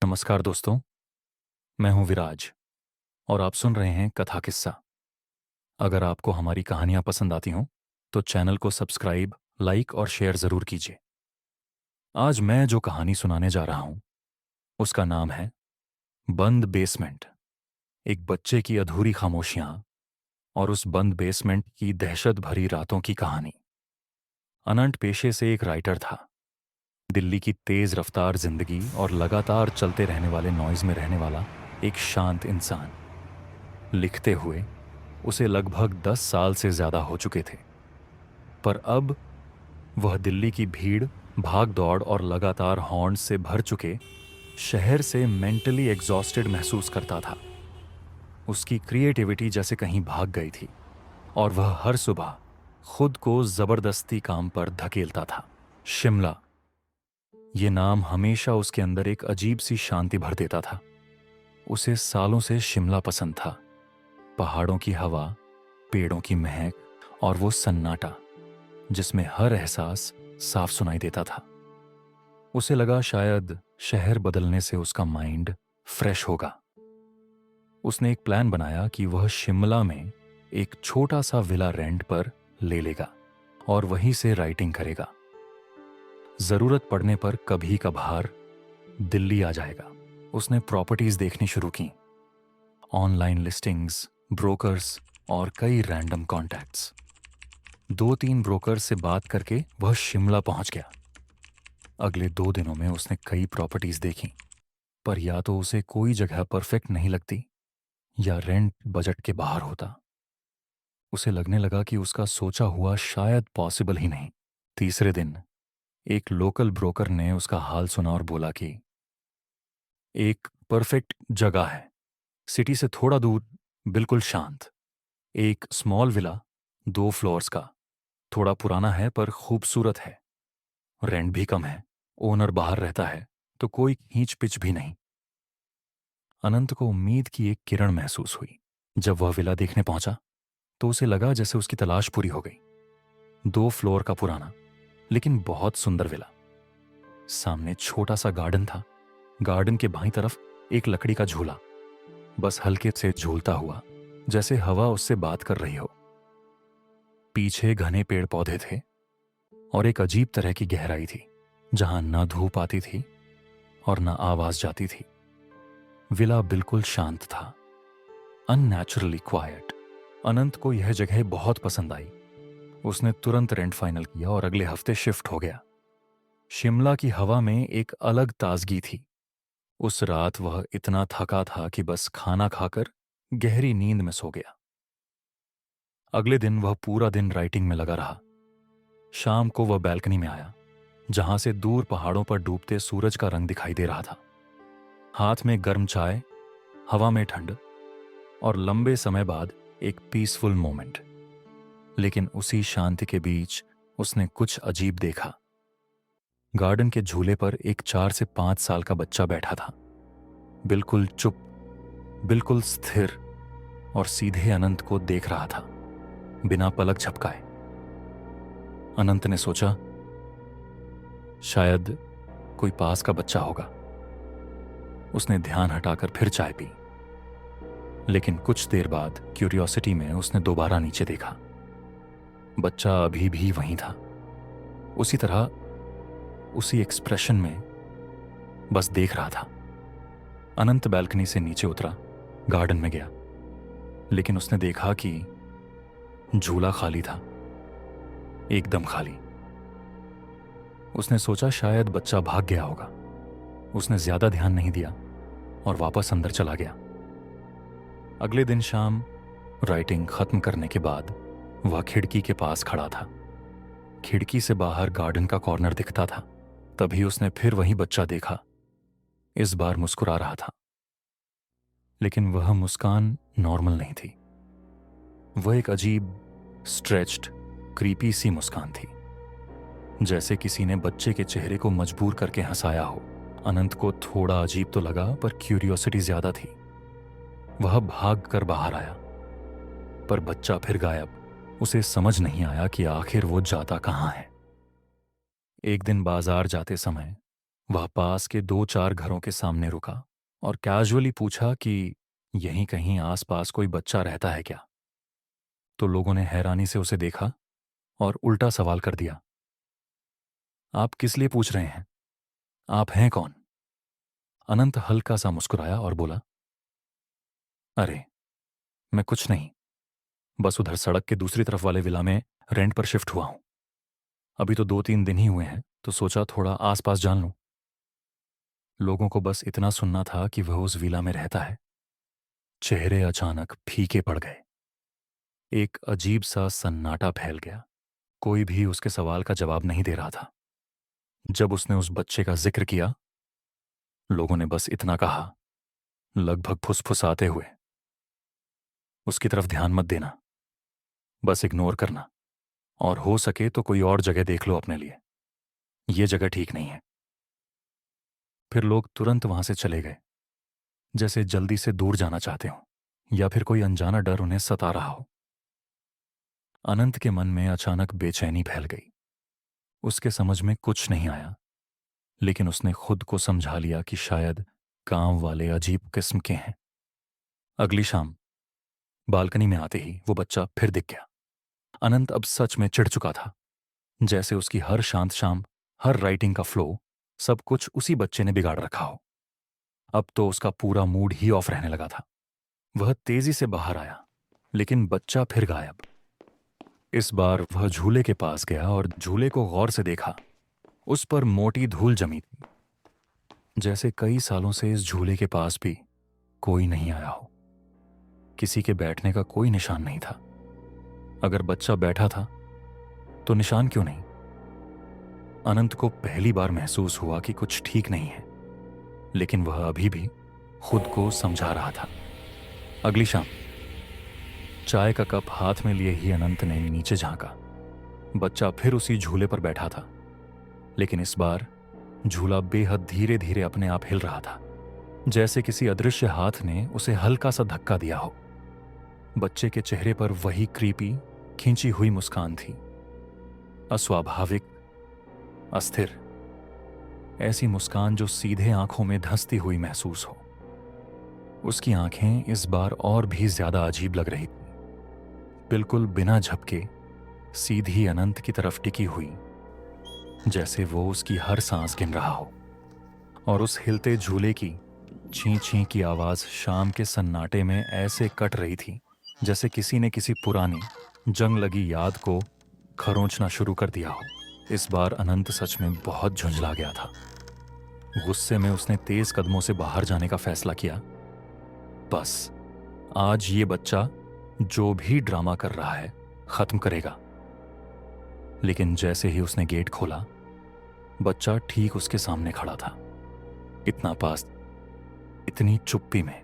नमस्कार दोस्तों, मैं हूं विराज और आप सुन रहे हैं कथा किस्सा। अगर आपको हमारी कहानियां पसंद आती हों तो चैनल को सब्सक्राइब, लाइक और शेयर ज़रूर कीजिए। आज मैं जो कहानी सुनाने जा रहा हूं उसका नाम है बंद बेसमेंट। एक बच्चे की अधूरी खामोशियां और उस बंद बेसमेंट की दहशत भरी रातों की कहानी। अनंत पेशे से एक राइटर था। दिल्ली की तेज रफ्तार जिंदगी और लगातार चलते रहने वाले नॉइज में रहने वाला एक शांत इंसान। लिखते हुए उसे लगभग 10 साल से ज्यादा हो चुके थे, पर अब वह दिल्ली की भीड़, भाग दौड़ और लगातार हॉर्न से भर चुके शहर से मेंटली एग्जॉस्टेड महसूस करता था। उसकी क्रिएटिविटी जैसे कहीं भाग गई थी और वह हर सुबह खुद को जबरदस्ती काम पर धकेलता था। शिमला, ये नाम हमेशा उसके अंदर एक अजीब सी शांति भर देता था। उसे सालों से शिमला पसंद था। पहाड़ों की हवा, पेड़ों की महक और वो सन्नाटा जिसमें हर एहसास साफ सुनाई देता था। उसे लगा शायद शहर बदलने से उसका माइंड फ्रेश होगा। उसने एक प्लान बनाया कि वह शिमला में एक छोटा सा विला रेंट पर ले लेगा और वहीं से राइटिंग करेगा। जरूरत पड़ने पर कभी कभार दिल्ली आ जाएगा। उसने प्रॉपर्टीज देखनी शुरू की, ऑनलाइन लिस्टिंग्स, ब्रोकर्स और कई रैंडम कॉन्टैक्ट्स। 2-3 ब्रोकर से बात करके वह शिमला पहुंच गया। अगले 2 दिनों में उसने कई प्रॉपर्टीज देखी, पर या तो उसे कोई जगह परफेक्ट नहीं लगती या रेंट बजट के बाहर होता। उसे लगने लगा कि उसका सोचा हुआ शायद पॉसिबल ही नहीं। तीसरे दिन एक लोकल ब्रोकर ने उसका हाल सुना और बोला कि एक परफेक्ट जगह है, सिटी से थोड़ा दूर, बिल्कुल शांत। एक स्मॉल विला, 2 फ्लोर्स का, थोड़ा पुराना है पर खूबसूरत है। रेंट भी कम है, ओनर बाहर रहता है तो कोई खींच पिच भी नहीं। अनंत को उम्मीद की एक किरण महसूस हुई। जब वह विला देखने पहुंचा तो उसे लगा जैसे उसकी तलाश पूरी हो गई। 2 फ्लोर का पुराना लेकिन बहुत सुंदर विला। सामने छोटा सा गार्डन था। गार्डन के बाईं तरफ एक लकड़ी का झूला, बस हल्के से झूलता हुआ जैसे हवा उससे बात कर रही हो। पीछे घने पेड़ पौधे थे और एक अजीब तरह की गहराई थी जहां ना धूप आती थी और ना आवाज जाती थी। विला बिल्कुल शांत था, अननेचुरली क्वाइट। अनंत को यह जगह बहुत पसंद आई। उसने तुरंत रेंट फाइनल किया और अगले हफ्ते शिफ्ट हो गया। शिमला की हवा में एक अलग ताजगी थी। उस रात वह इतना थका था कि बस खाना खाकर गहरी नींद में सो गया। अगले दिन वह पूरा दिन राइटिंग में लगा रहा। शाम को वह बैल्कनी में आया जहां से दूर पहाड़ों पर डूबते सूरज का रंग दिखाई दे रहा था। हाथ में गर्म चाय, हवा में ठंड और लंबे समय बाद एक पीसफुल मोमेंट। लेकिन उसी शांति के बीच उसने कुछ अजीब देखा। गार्डन के झूले पर एक 4 से 5 साल का बच्चा बैठा था, बिल्कुल चुप, बिल्कुल स्थिर और सीधे अनंत को देख रहा था, बिना पलक झपकाए। अनंत ने सोचा शायद कोई पास का बच्चा होगा। उसने ध्यान हटाकर फिर चाय पी, लेकिन कुछ देर बाद क्यूरियोसिटी में उसने दोबारा नीचे देखा। बच्चा अभी भी वहीं था, उसी तरह, उसी एक्सप्रेशन में, बस देख रहा था। अनंत बैल्कनी से नीचे उतरा, गार्डन में गया, लेकिन उसने देखा कि झूला खाली था, एकदम खाली। उसने सोचा शायद बच्चा भाग गया होगा। उसने ज्यादा ध्यान नहीं दिया और वापस अंदर चला गया। अगले दिन शाम राइटिंग खत्म करने के बाद वह खिड़की के पास खड़ा था। खिड़की से बाहर गार्डन का कॉर्नर दिखता था। तभी उसने फिर वही बच्चा देखा। इस बार मुस्कुरा रहा था, लेकिन वह मुस्कान नॉर्मल नहीं थी। वह एक अजीब, स्ट्रेच्ड, क्रीपी सी मुस्कान थी, जैसे किसी ने बच्चे के चेहरे को मजबूर करके हंसाया हो। अनंत को थोड़ा अजीब तो लगा, पर क्यूरियोसिटी ज्यादा थी। वह भाग कर बाहर आया, पर बच्चा फिर गायब। उसे समझ नहीं आया कि आखिर वो जाता कहां है। एक दिन बाजार जाते समय वह पास के 2-4 घरों के सामने रुका और कैजुअली पूछा कि यहीं कहीं आसपास कोई बच्चा रहता है क्या। तो लोगों ने हैरानी से उसे देखा और उल्टा सवाल कर दिया, आप किस लिए पूछ रहे हैं? आप हैं कौन? अनंत हल्का सा मुस्कुराया और बोला, अरे, मैं कुछ नहीं, बस उधर सड़क के दूसरी तरफ वाले विला में रेंट पर शिफ्ट हुआ हूं। अभी तो 2-3 दिन ही हुए हैं, तो सोचा थोड़ा आसपास जान लूं। लोगों को बस इतना सुनना था कि वह उस विला में रहता है। चेहरे अचानक फीके पड़ गए। एक अजीब सा सन्नाटा फैल गया। कोई भी उसके सवाल का जवाब नहीं दे रहा था। जब उसने उस बच्चे का जिक्र किया, लोगों ने बस इतना कहा, लगभग फुसफुसाते हुए, उसकी तरफ ध्यान मत देना, बस इग्नोर करना, और हो सके तो कोई और जगह देख लो अपने लिए, ये जगह ठीक नहीं है। फिर लोग तुरंत वहां से चले गए, जैसे जल्दी से दूर जाना चाहते हो या फिर कोई अनजाना डर उन्हें सता रहा हो। अनंत के मन में अचानक बेचैनी फैल गई। उसके समझ में कुछ नहीं आया, लेकिन उसने खुद को समझा लिया कि शायद गांव वाले अजीब किस्म के हैं। अगली शाम बालकनी में आते ही वो बच्चा फिर दिख गया। अनंत अब सच में चिढ़ चुका था। जैसे उसकी हर शांत शाम, हर राइटिंग का फ्लो, सब कुछ उसी बच्चे ने बिगाड़ रखा हो। अब तो उसका पूरा मूड ही ऑफ रहने लगा था। वह तेजी से बाहर आया, लेकिन बच्चा फिर गायब। इस बार वह झूले के पास गया और झूले को गौर से देखा। उस पर मोटी धूल जमी थी, जैसे कई सालों से इस झूले के पास भी कोई नहीं आया हो। किसी के बैठने का कोई निशान नहीं था। अगर बच्चा बैठा था तो निशान क्यों नहीं? अनंत को पहली बार महसूस हुआ कि कुछ ठीक नहीं है, लेकिन वह अभी भी खुद को समझा रहा था। अगली शाम चाय का कप हाथ में लिए ही अनंत ने नीचे झांका। बच्चा फिर उसी झूले पर बैठा था, लेकिन इस बार झूला बेहद धीरे धीरे अपने आप हिल रहा था, जैसे किसी अदृश्य हाथ ने उसे हल्का सा धक्का दिया हो। बच्चे के चेहरे पर वही क्रीपी, खींची हुई मुस्कान थी, अस्वाभाविक, अस्थिर, ऐसी मुस्कान जो सीधे आंखों में धंसती हुई महसूस हो। उसकी आंखें इस बार और भी ज्यादा अजीब लग रही थी, बिल्कुल बिना झपके, सीधी अनंत की तरफ टिकी हुई, जैसे वो उसकी हर सांस गिन रहा हो। और उस हिलते झूले की छी छी की आवाज शाम के सन्नाटे में ऐसे कट रही थी, जैसे किसी ने किसी पुरानी जंग लगी याद को खरोंचना शुरू कर दिया हो। इस बार अनंत सच में बहुत झुंझला गया था। गुस्से में उसने तेज कदमों से बाहर जाने का फैसला किया। बस आज ये बच्चा जो भी ड्रामा कर रहा है खत्म करेगा। लेकिन जैसे ही उसने गेट खोला, बच्चा ठीक उसके सामने खड़ा था। इतना पास, इतनी चुप्पी में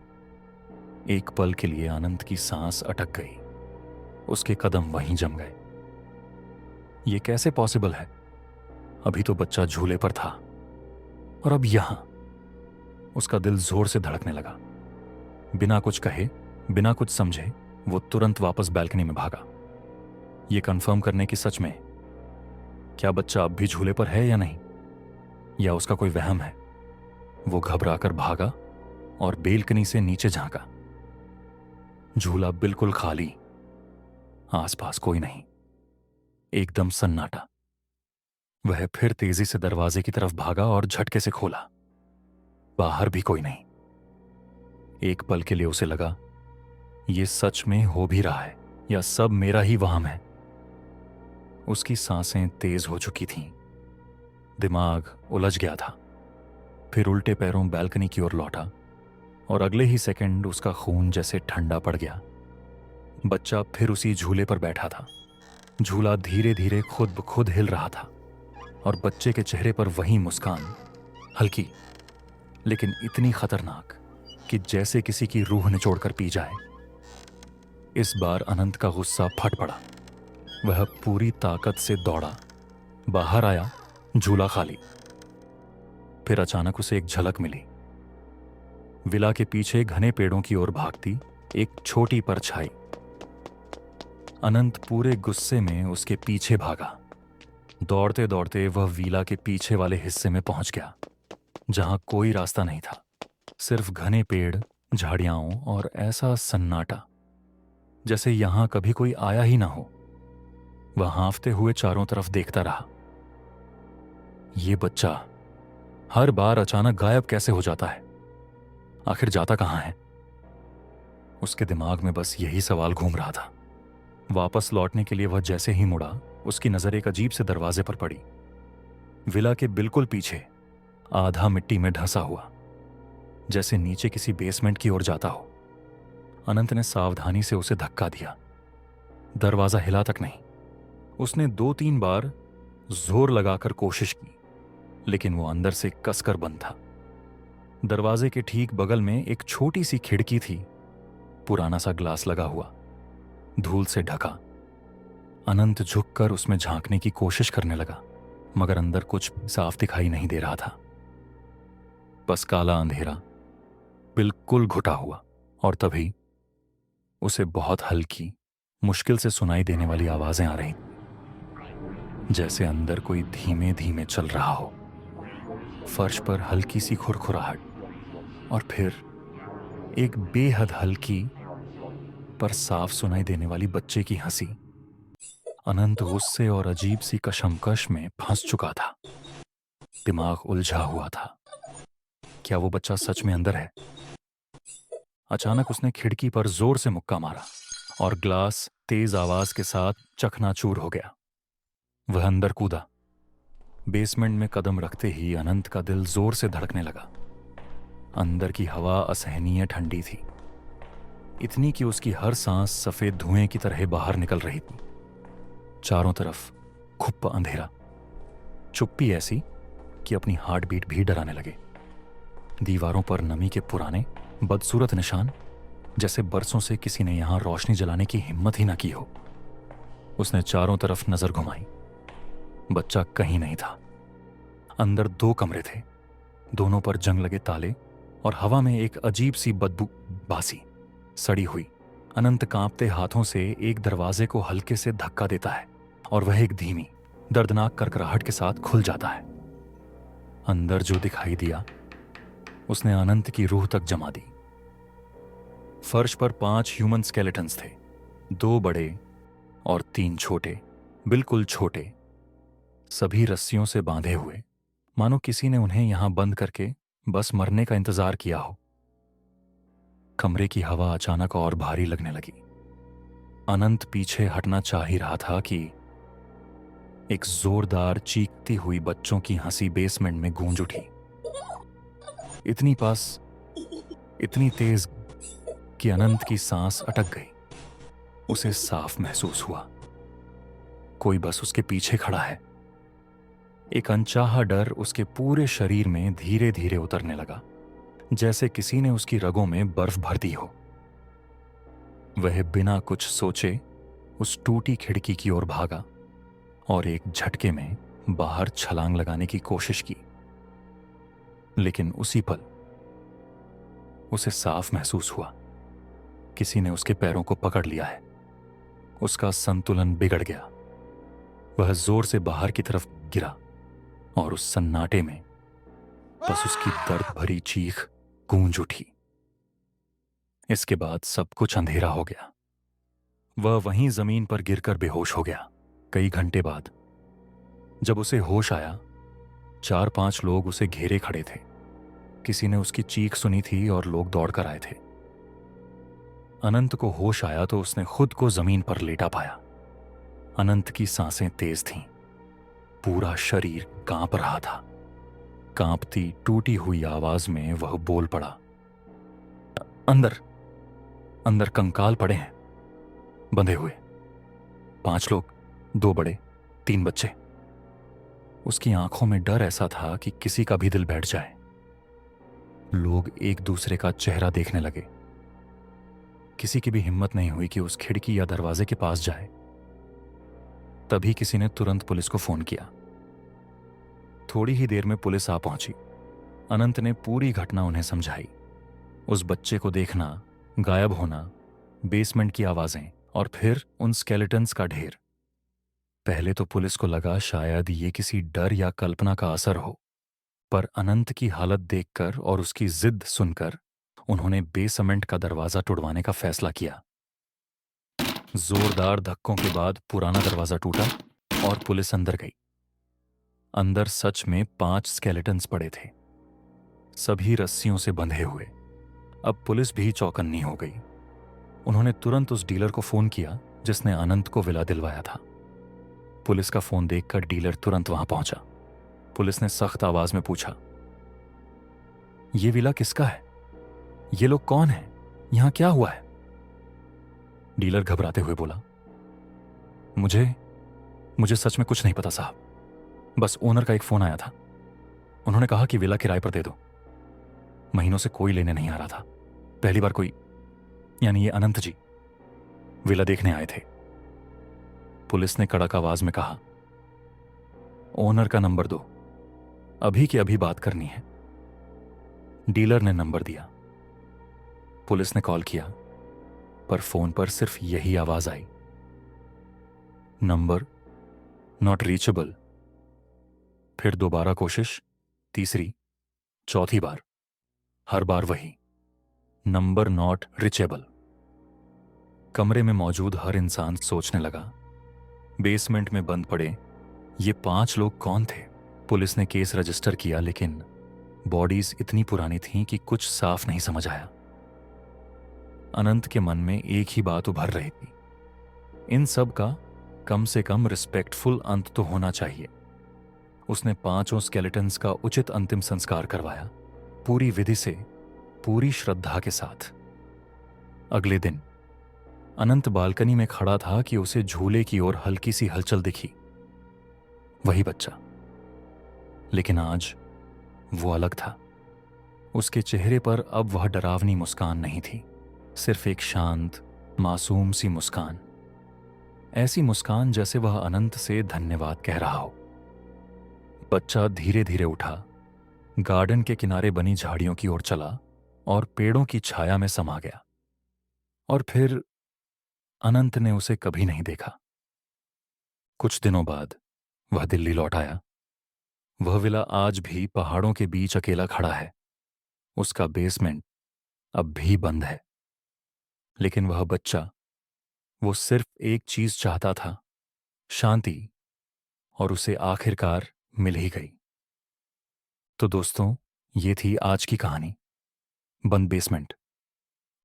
एक पल के लिए अनंत की सांस अटक गई। उसके कदम वहीं जम गए। ये कैसे पॉसिबल है? अभी तो बच्चा झूले पर था और अब यहां। उसका दिल जोर से धड़कने लगा। बिना कुछ कहे, बिना कुछ समझे, वो तुरंत वापस बालकनी में भागा, ये कंफर्म करने की सच में क्या बच्चा अब भी झूले पर है या नहीं, या उसका कोई वहम है। वो घबराकर भागा और बेलकनी से नीचे झांका। झूला बिल्कुल खाली, आसपास कोई नहीं, एकदम सन्नाटा। वह फिर तेजी से दरवाजे की तरफ भागा और झटके से खोला। बाहर भी कोई नहीं। एक पल के लिए उसे लगा, ये सच में हो भी रहा है या सब मेरा ही वहम है। उसकी सांसें तेज हो चुकी थीं, दिमाग उलझ गया था। फिर उल्टे पैरों बालकनी की ओर लौटा और अगले ही सेकंड उसका खून जैसे ठंडा पड़ गया। बच्चा फिर उसी झूले पर बैठा था। झूला धीरे धीरे खुद ब खुद हिल रहा था और बच्चे के चेहरे पर वही मुस्कान, हल्की लेकिन इतनी खतरनाक कि जैसे किसी की रूह निचोड़कर पी जाए। इस बार अनंत का गुस्सा फट पड़ा। वह पूरी ताकत से दौड़ा, बाहर आया, झूला खाली। फिर अचानक उसे एक झलक मिली। विला के पीछे घने पेड़ों की ओर भागती एक छोटी परछाई। अनंत पूरे गुस्से में उसके पीछे भागा। दौड़ते दौड़ते वह विला के पीछे वाले हिस्से में पहुंच गया। जहां कोई रास्ता नहीं था, सिर्फ घने पेड़, झाड़ियां और ऐसा सन्नाटा जैसे यहां कभी कोई आया ही ना हो। वह हाँफते हुए चारों तरफ देखता रहा। ये बच्चा हर बार अचानक गायब कैसे हो जाता है? आखिर जाता कहाँ है? उसके दिमाग में बस यही सवाल घूम रहा था। वापस लौटने के लिए वह जैसे ही मुड़ा, उसकी नजर एक अजीब से दरवाजे पर पड़ी। विला के बिल्कुल पीछे, आधा मिट्टी में ढंसा हुआ, जैसे नीचे किसी बेसमेंट की ओर जाता हो। अनंत ने सावधानी से उसे धक्का दिया। दरवाजा हिला तक नहीं। उसने 2-3 बार जोर लगाकर कोशिश की, लेकिन वो अंदर से कसकर बंद था। दरवाजे के ठीक बगल में एक छोटी सी खिड़की थी, पुराना सा ग्लास लगा हुआ, धूल से ढका। अनंत झुककर उसमें झांकने की कोशिश करने लगा, मगर अंदर कुछ साफ दिखाई नहीं दे रहा था। बस काला अंधेरा, बिल्कुल घुटा हुआ। और तभी उसे बहुत हल्की, मुश्किल से सुनाई देने वाली आवाजें आ रही, जैसे अंदर कोई धीमे धीमे चल रहा हो। फर्श पर हल्की सी खुरखुराहट, और फिर एक बेहद हल्की पर साफ सुनाई देने वाली बच्चे की हंसी। अनंत गुस्से और अजीब सी कशमकश में फंस चुका था। दिमाग उलझा हुआ था। क्या वो बच्चा सच में अंदर है? अचानक उसने खिड़की पर जोर से मुक्का मारा और ग्लास तेज आवाज के साथ चकनाचूर हो गया। वह अंदर कूदा। बेसमेंट में कदम रखते ही अनंत का दिल जोर से धड़कने लगा। अंदर की हवा असहनीय ठंडी थी, इतनी कि उसकी हर सांस सफेद धुएं की तरह बाहर निकल रही थी। चारों तरफ खुप्प अंधेरा, चुप्पी ऐसी कि अपनी हार्ट बीट भी डराने लगे। दीवारों पर नमी के पुराने बदसूरत निशान, जैसे बरसों से किसी ने यहां रोशनी जलाने की हिम्मत ही ना की हो। उसने चारों तरफ नजर घुमाई। बच्चा कहीं नहीं था। अंदर 2 कमरे थे, दोनों पर जंग लगे ताले, और हवा में एक अजीब सी बदबू बासी, सड़ी हुई। अनंत कांपते हाथों से एक दरवाजे को हल्के से धक्का देता है, और वह एक धीमी, दर्दनाक करकराहट के साथ खुल जाता है। अंदर जो दिखाई दिया, उसने अनंत की रूह तक जमा दी। फर्श पर 5 ह्यूमन स्केलेटन्स थे, 2 बड़े और 3 छोटे, बिल्कुल छोटे, सभी रस्सियों से बांधे हुए, मानो किसी ने उन्हें यहां बंद करके बस मरने का इंतजार किया हो। कमरे की हवा अचानक और भारी लगने लगी। अनंत पीछे हटना चाह ही रहा था कि एक जोरदार चीखती हुई बच्चों की हंसी बेसमेंट में गूंज उठी। इतनी पास, इतनी तेज कि अनंत की सांस अटक गई। उसे साफ महसूस हुआ कोई बस उसके पीछे खड़ा है। एक अनचाहा डर उसके पूरे शरीर में धीरे धीरे उतरने लगा, जैसे किसी ने उसकी रगों में बर्फ भर दी हो। वह बिना कुछ सोचे उस टूटी खिड़की की ओर भागा और एक झटके में बाहर छलांग लगाने की कोशिश की। लेकिन उसी पल उसे साफ महसूस हुआ किसी ने उसके पैरों को पकड़ लिया है। उसका संतुलन बिगड़ गया। वह जोर से बाहर की तरफ गिरा और उस सन्नाटे में बस उसकी दर्द भरी चीख गूंज उठी। इसके बाद सब कुछ अंधेरा हो गया। वह वहीं जमीन पर गिरकर बेहोश हो गया। कई घंटे बाद जब उसे होश आया, 4-5 लोग उसे घेरे खड़े थे। किसी ने उसकी चीख सुनी थी और लोग दौड़कर आए थे। अनंत को होश आया तो उसने खुद को जमीन पर लेटा पाया। अनंत की सांसें तेज थीं, पूरा शरीर कांप रहा था। कांपती टूटी हुई आवाज में वह बोल पड़ा, अंदर अंदर कंकाल पड़े हैं, बंधे हुए, 5 लोग, 2 बड़े, 3 बच्चे। उसकी आंखों में डर ऐसा था कि किसी का भी दिल बैठ जाए। लोग एक दूसरे का चेहरा देखने लगे। किसी की भी हिम्मत नहीं हुई कि उस खिड़की या दरवाजे के पास जाए। तभी किसी ने तुरंत पुलिस को फोन किया। थोड़ी ही देर में पुलिस आ पहुंची। अनंत ने पूरी घटना उन्हें समझाई। उस बच्चे को देखना, गायब होना, बेसमेंट की आवाजें और फिर उन स्केलेटन्स का ढेर। पहले तो पुलिस को लगा शायद ये किसी डर या कल्पना का असर हो, पर अनंत की हालत देखकर और उसकी जिद सुनकर उन्होंने बेसमेंट का दरवाजा तोड़वाने का फैसला किया। जोरदार धक्कों के बाद पुराना दरवाजा टूटा और पुलिस अंदर गई। अंदर सच में 5 स्केलेटन्स पड़े थे, सभी रस्सियों से बंधे हुए। अब पुलिस भी चौकन्नी हो गई। उन्होंने तुरंत उस डीलर को फोन किया जिसने अनंत को विला दिलवाया था। पुलिस का फोन देखकर डीलर तुरंत वहां पहुंचा। पुलिस ने सख्त आवाज में पूछा, ये विला किसका है? ये लोग कौन हैं? यहां क्या हुआ है? डीलर घबराते हुए बोला, मुझे मुझे सच में कुछ नहीं पता साहब। बस ओनर का एक फोन आया था। उन्होंने कहा कि विला किराए पर दे दो। महीनों से कोई लेने नहीं आ रहा था। पहली बार कोई, यानी ये अनंत जी, विला देखने आए थे। पुलिस ने कड़क आवाज में कहा, ओनर का नंबर दो, अभी की अभी बात करनी है। डीलर ने नंबर दिया। पुलिस ने कॉल किया, पर फोन पर सिर्फ यही आवाज आई, नंबर नॉट रीचेबल। फिर दोबारा कोशिश, तीसरी, चौथी बार, हर बार वही, नंबर नॉट रीचेबल। कमरे में मौजूद हर इंसान सोचने लगा, बेसमेंट में बंद पड़े ये 5 लोग कौन थे? पुलिस ने केस रजिस्टर किया, लेकिन बॉडीज इतनी पुरानी थीं कि कुछ साफ नहीं समझ आया। अनंत के मन में एक ही बात उभर रही थी, इन सब का कम से कम रिस्पेक्टफुल अंत तो होना चाहिए। उसने 5 स्केलेटन्स का उचित अंतिम संस्कार करवाया, पूरी विधि से, पूरी श्रद्धा के साथ। अगले दिन अनंत बालकनी में खड़ा था कि उसे झूले की ओर हल्की सी हलचल दिखी। वही बच्चा, लेकिन आज वो अलग था। उसके चेहरे पर अब वह डरावनी मुस्कान नहीं थी, सिर्फ एक शांत, मासूम सी मुस्कान। ऐसी मुस्कान जैसे वह अनंत से धन्यवाद कह रहा हो। बच्चा धीरे धीरे उठा, गार्डन के किनारे बनी झाड़ियों की ओर चला और पेड़ों की छाया में समा गया। और फिर अनंत ने उसे कभी नहीं देखा। कुछ दिनों बाद वह दिल्ली लौट आया। वह विला आज भी पहाड़ों के बीच अकेला खड़ा है। उसका बेसमेंट अब भी बंद है, लेकिन वह बच्चा, वो सिर्फ एक चीज चाहता था, शांति, और उसे आखिरकार मिल ही गई। तो दोस्तों, ये थी आज की कहानी, बंद बेसमेंट।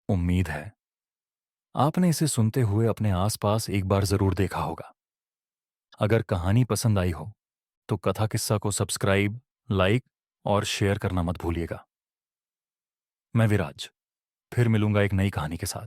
उम्मीद है आपने इसे सुनते हुए अपने आसपास एक बार जरूर देखा होगा। अगर कहानी पसंद आई हो तो कथा किस्सा को सब्सक्राइब, लाइक और शेयर करना मत भूलिएगा। मैं विराज फिर मिलूंगा एक नई कहानी के साथ।